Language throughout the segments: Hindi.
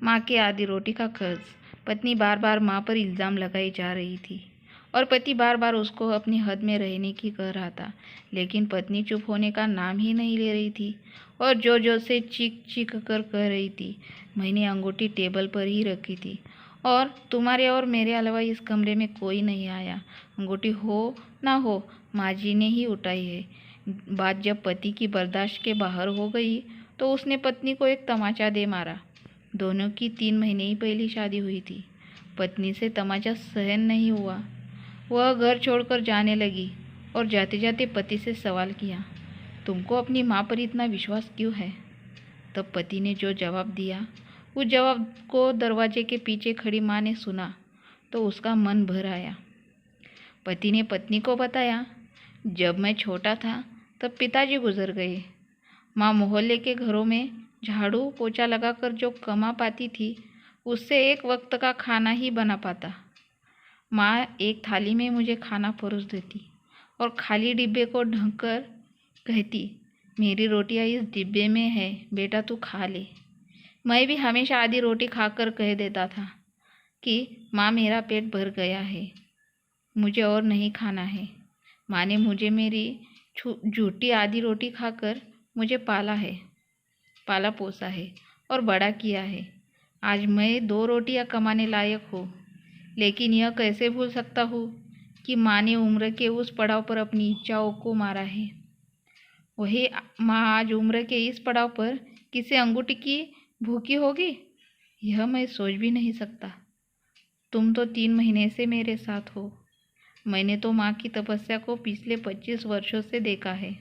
माँ के आधी रोटी का कर्ज। पत्नी बार बार माँ पर इल्ज़ाम लगाई जा रही थी और पति बार बार उसको अपनी हद में रहने की कह रहा था, लेकिन पत्नी चुप होने का नाम ही नहीं ले रही थी और जोर जोर से चीख चीख कर कह रही थी। मैंने अंगूठी टेबल पर ही रखी थी और तुम्हारे और मेरे अलावा इस कमरे में कोई नहीं आया। अंगूठी हो ना हो, माँ जी ने ही उठाई है। बात जब पति की बर्दाश्त के बाहर हो गई तो उसने पत्नी को एक तमाचा दे मारा। दोनों की 3 महीने ही पहली शादी हुई थी। पत्नी से तमाचा सहन नहीं हुआ। वह घर छोड़कर जाने लगी और जाते जाते पति से सवाल किया, तुमको अपनी माँ पर इतना विश्वास क्यों है? तब पति ने जो जवाब दिया, उस जवाब को दरवाजे के पीछे खड़ी माँ ने सुना तो उसका मन भर आया। पति ने पत्नी को बताया, जब मैं छोटा था तब पिताजी गुजर गए। माँ मोहल्ले के घरों में झाड़ू पोछा लगाकर जो कमा पाती थी उससे एक वक्त का खाना ही बना पाता। माँ एक थाली में मुझे खाना परोस देती और खाली डिब्बे को ढककर कहती, मेरी रोटियाँ इस डिब्बे में है, बेटा तू खा ले। मैं भी हमेशा आधी रोटी खाकर कह देता था कि माँ मेरा पेट भर गया है, मुझे और नहीं खाना है। माँ ने मुझे मेरी झूठी आधी रोटी खाकर मुझे पाला पोसा है और बड़ा किया है। आज मैं 2 रोटियां कमाने लायक हूँ, लेकिन यह कैसे भूल सकता हूँ कि माँ ने उम्र के उस पड़ाव पर अपनी इच्छाओं को मारा है। वही माँ आज उम्र के इस पड़ाव पर किसे अंगूठी की भूखी होगी, यह मैं सोच भी नहीं सकता। तुम तो 3 महीने से मेरे साथ हो। मैंने तो माँ की तपस्या को पिछले 25 वर्षों से देखा है।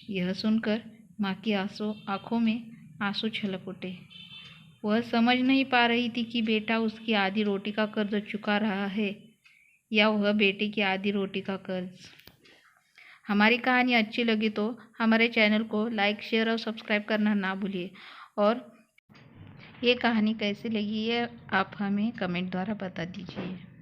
यह सुनकर माँ की आंखों में आंसू छलक उठे। वह समझ नहीं पा रही थी कि बेटा उसकी आधी रोटी का कर्ज चुका रहा है या वह बेटे की आधी रोटी का कर्ज। हमारी कहानी अच्छी लगी तो हमारे चैनल को लाइक, शेयर और सब्सक्राइब करना ना भूलिए और ये कहानी कैसी लगी है आप हमें कमेंट द्वारा बता दीजिए।